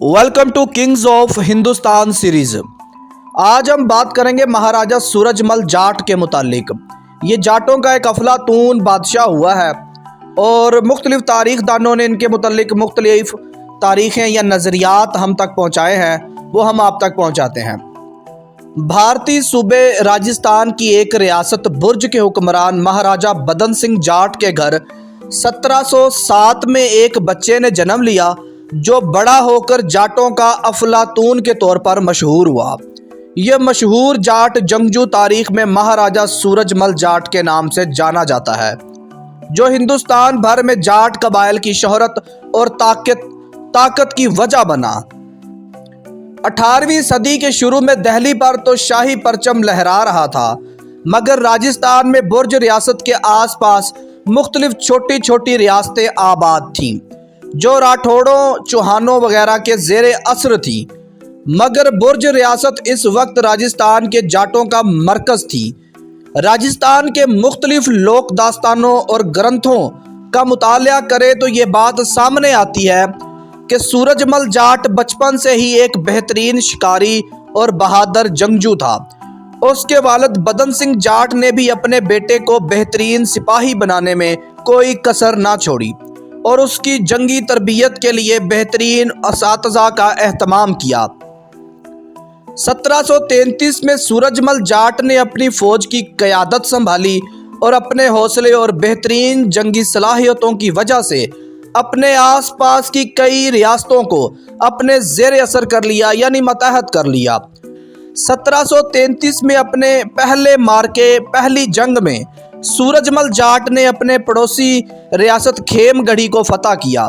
Welcome to kings of Hindustan series. आज हम बात करेंगे महाराजा सूरजमल जाट के मुतालिक। ये जाटों का एक अफलातून बादशाह हुआ है और मुख्तलिफ तारीख़ दानों ने इनके मुतालिक मुख्तलिफ तारीख़ें या नज़रियात हम तक पहुँचाए हैं, वो हम आप तक पहुँचाते हैं। भारतीय सूबे राजस्थान की एक रियासत बुर्ज के हुक्मरान महाराजा बदन सिंह जाट के घर 1707 में एक बच्चे ने जन्म लिया जो बड़ा होकर जाटों का अफलातून के तौर पर मशहूर हुआ। यह मशहूर जाट जंगजू तारीख में महाराजा सूरजमल जाट के नाम से जाना जाता है, जो हिंदुस्तान भर में जाट कबाइल की शोहरत और ताकत की वजह बना। 18वीं सदी के शुरू में दिल्ली पर तो शाही परचम लहरा रहा था, मगर राजस्थान में बुर्ज रियासत के आसपास मुख्तलिफ छोटी छोटी रियासतें आबाद थीं जो राठौड़ों, चौहानों वगैरह के ज़ेरे असर थी। मगर बुर्ज रियासत इस वक्त राजस्थान के जाटों का मरकज़ थी। राजस्थान के मुख्तलिफ लोक दास्तानों और ग्रंथों का मुताला करे तो ये बात सामने आती है कि सूरजमल जाट बचपन से ही एक बेहतरीन शिकारी और बहादुर जंगजू था। उसके वालिद बदन सिंह जाट ने भी अपने बेटे को बेहतरीन सिपाही बनाने में कोई कसर ना छोड़ी और उसकी जंगी तरबियत के लिए बेहतरीन असातिज़ा का एहतमाम किया। 1733 में सूरजमल जाट ने अपनी फ़ौज की क़यादत संभाली और अपने हौसले और बेहतरीन जंगी सलाहियतों की वजह से अपने आसपास की कई रियासतों को अपने ज़ेर असर कर लिया, यानी मतहत कर लिया। 1733 में अपने पहले मार्के पहली जंग में सूरजमल जाट ने अपने पड़ोसी रियासत खेमगढ़ी को फतह किया।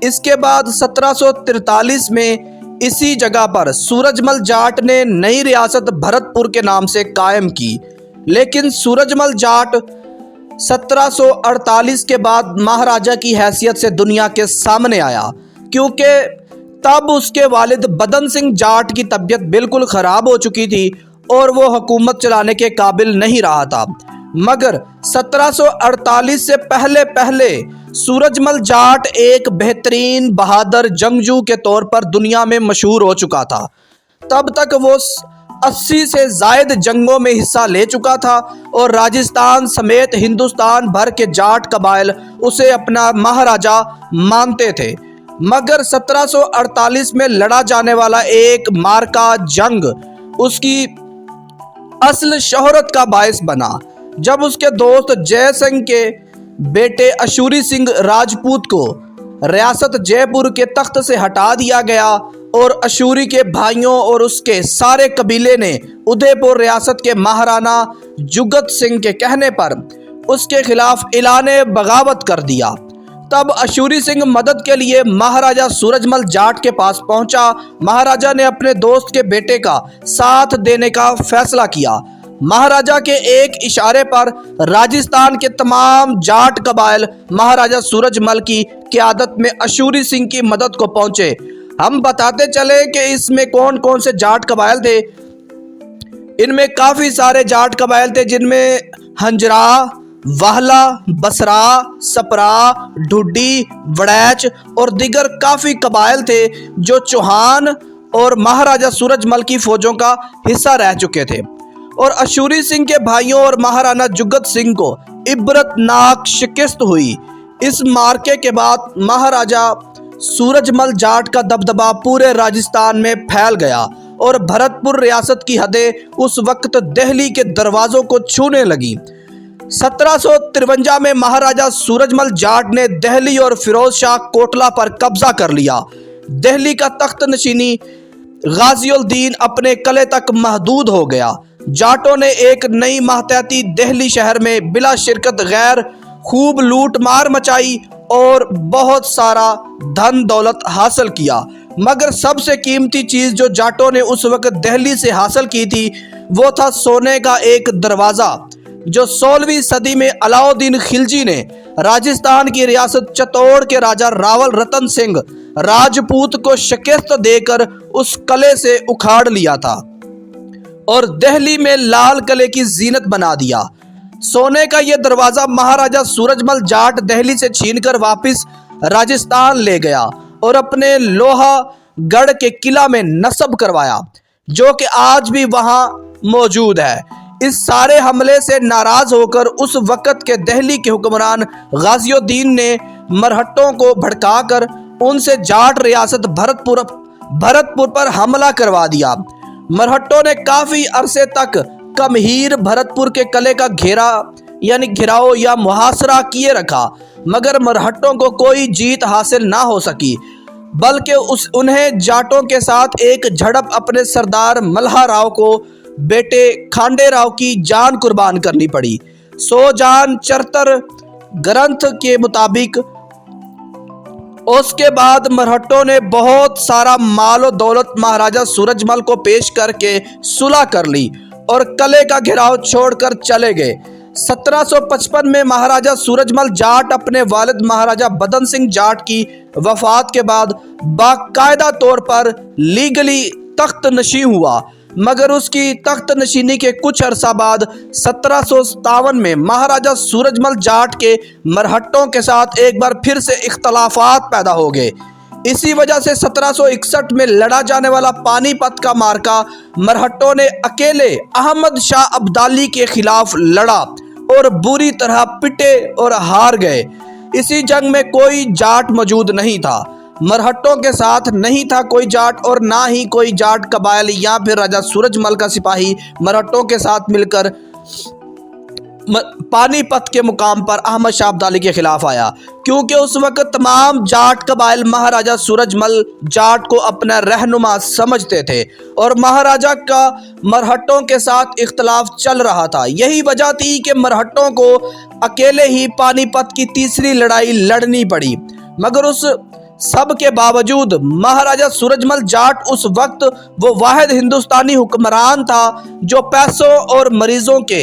इसके बाद 1743 में इसी जगह पर सूरजमल जाट ने नई रियासत भरतपुर के नाम से कायम की। लेकिन सूरजमल जाट 1748 के बाद महाराजा की हैसियत से दुनिया के सामने आया, क्योंकि तब उसके वालिद बदन सिंह जाट की तबीयत बिल्कुल ख़राब हो चुकी थी और वो हुकूमत चलाने के काबिल नहीं रहा था। मगर 1748 से पहले सूरजमल जाट एक बेहतरीन बहादुर जंगजू के तौर पर दुनिया में मशहूर हो चुका था। तब तक वो 80 से ज़ायद जंगों में हिस्सा ले चुका था और राजस्थान समेत हिंदुस्तान भर के जाट कबाइल उसे अपना महाराजा मानते थे। मगर 1748 में लड़ा जाने वाला एक मार्का जंग उसकी असल शोहरत का बायस बना, जब उसके दोस्त जय सिंह के बेटे अशूरी सिंह राजपूत को रियासत जयपुर के तख्त से हटा दिया गया और अशूरी के भाइयों और उसके सारे कबीले ने उदयपुर रियासत के महाराणा जुगत सिंह के कहने पर उसके खिलाफ ऐलाने बगावत कर दिया। तब अशूरी सिंह मदद के लिए महाराजा सूरजमल जाट के पास पहुंचा। महाराजा ने अपने दोस्त के बेटे का साथ देने का फैसला किया। महाराजा के एक इशारे पर राजस्थान के तमाम जाट कबाइल महाराजा सूरजमल की क़यादत में अशूरी सिंह की मदद को पहुंचे। हम बताते चले कि इसमें कौन कौन से जाट कबाइल थे। इनमें काफ़ी सारे जाट कबाइल थे, जिनमें हंजरा, वाहला, बसरा, सपरा, ढुड्डी, वड़ैच और दीगर काफ़ी कबाइल थे जो चौहान और महाराजा सूरजमल की फ़ौजों का हिस्सा रह चुके थे। और अशूरी सिंह के भाइयों और महाराणा जुगत सिंह को इबरतनाक शिकस्त हुई। इस मार्के के बाद महाराजा सूरजमल जाट का दबदबा पूरे राजस्थान में फैल गया और भरतपुर रियासत की हदें उस वक्त दिल्ली के दरवाज़ों को छूने लगी। 1753 में महाराजा सूरजमल जाट ने दिल्ली और फिरोज शाह कोटला पर कब्जा कर लिया। दिल्ली का तख्त नशीनी गाजिउद्दीन अपने कले तक महदूद हो गया। जाटों ने एक नई मातहती दिल्ली शहर में बिला शिरकत गैर खूब लूट मार मचाई और बहुत सारा धन दौलत हासिल किया। मगर सबसे कीमती चीज़ जो जाटों ने उस वक्त दिल्ली से हासिल की थी वो था सोने का एक दरवाज़ा, जो 16वीं सदी में अलाउद्दीन खिलजी ने राजस्थान की रियासत चित्तौड़ के राजा रावल रतन सिंह राजपूत को शिकस्त देकर उस किले से उखाड़ लिया था और दिल्ली में लाल किले की जीनत बना दिया। सोने का यह दरवाज़ा महाराजा सूरजमल जाट दिल्ली से छीनकर वापस राजस्थान ले गया और अपने लोहा गढ़ के किला में नस्ब करवाया, जो कि आज भी वहां मौजूद है। इस सारे हमले से नाराज होकर उस वक़्त के दिल्ली के हुक्मरान गाजिउद्दीन ने मरहट्टों को भड़काकर उनसे जाट रियासत भरतपुर पर हमला करवा दिया। मरहट्टों ने काफ़ी अरसे तक कमहीर भरतपुर के किले का घेराव या मुहासरा किए रखा, मगर मरहट्टों को कोई जीत हासिल ना हो सकी, बल्कि उन्हें जाटों के साथ एक झड़प अपने सरदार मल्हा राव को बेटे खांडे राव की जान कुर्बान करनी पड़ी। सो जान चरतर ग्रंथ के मुताबिक उसके बाद मरहट्टों ने बहुत सारा माल और दौलत महाराजा सूरजमल को पेश करके सुलह कर ली और किले का घेराव छोड़कर चले गए। 1755 में महाराजा सूरजमल जाट अपने वालिद महाराजा बदन सिंह जाट की वफात के बाद बाकायदा तौर पर लीगली तख्त नशी हुआ, मगर उसकी तख्त नशीनी के कुछ अरसा बाद 1757 में महाराजा सूरजमल जाट के मरहट्टों के साथ एक बार फिर से इख्तलाफात पैदा हो गए। इसी वजह से 1761 में लड़ा जाने वाला पानीपत का मार्का मरहट्टों ने अकेले अहमद शाह अब्दाली के खिलाफ लड़ा और बुरी तरह पिटे और हार गए। इसी जंग में कोई जाट मौजूद नहीं था, मरहट्टों के साथ नहीं था कोई जाट और ना ही कोई जाट कबाइल या फिर राजा सूरजमल का सिपाही मरहट्टों के साथ मिलकर पानीपत के मुकाम पर अहमद शाह अब्दाली के खिलाफ आया, क्योंकि उस वक्त तमाम जाट कबाइल महाराजा सूरजमल जाट को अपना रहनुमा समझते थे और महाराजा का मरहट्टों के साथ इख्तलाफ चल रहा था। यही वजह थी कि मरहट्टों को अकेले ही पानीपत की तीसरी लड़ाई लड़नी पड़ी, मगर उस सब के बावजूद महाराजा सूरजमल जाट उस वक्त वो वाहिद हिंदुस्तानी हुक्मरान था जो पैसों और मरीजों के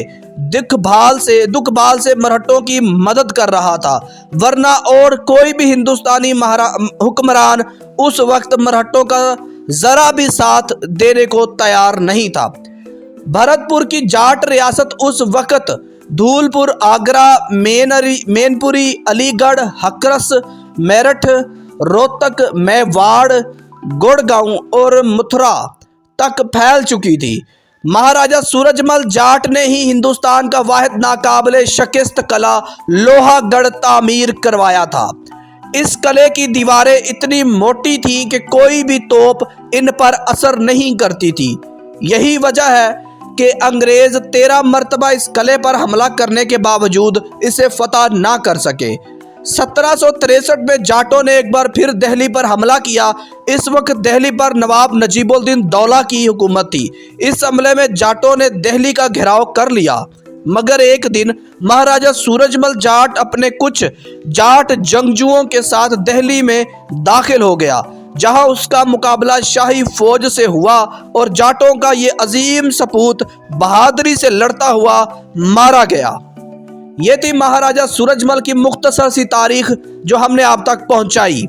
दुखभाल से मरहट्टों की मदद कर रहा था, वरना और कोई भी हिंदुस्तानी हुक्मरान उस वक्त मरहट्टों का जरा भी साथ देने को तैयार नहीं था। भरतपुर की जाट रियासत उस वक्त धूलपुर, आगरा, मैनपुरी, अलीगढ़, हकरस, मेरठ, रोहतक, मेवाड़, गुड़गांव और मथुरा तक फैल चुकी थी। महाराजा सूरजमल जाट ने ही हिंदुस्तान का वाहिद नाकाबिले शिकस्त कला लोहागढ़ तामीर करवाया था। इस किले की दीवारें इतनी मोटी थीं कि कोई भी तोप इन पर असर नहीं करती थी। यही वजह है कि अंग्रेज 13 मरतबा इस किले पर हमला करने के बावजूद इसे फतह ना कर सके। 1763 में जाटों ने एक बार फिर दिल्ली पर हमला किया। इस वक्त दिल्ली पर नवाब नजीबुद्दीन दौला की हुकूमत थी। इस हमले में जाटों ने दिल्ली का घेराव कर लिया, मगर एक दिन महाराजा सूरजमल जाट अपने कुछ जाट जंगजुओं के साथ दिल्ली में दाखिल हो गया, जहां उसका मुकाबला शाही फौज से हुआ और जाटों का ये अजीम सपूत बहादुरी से लड़ता हुआ मारा गया। ये थी महाराजा सूरजमल की मुख्तसर सी तारीख जो हमने आप तक पहुंचाई।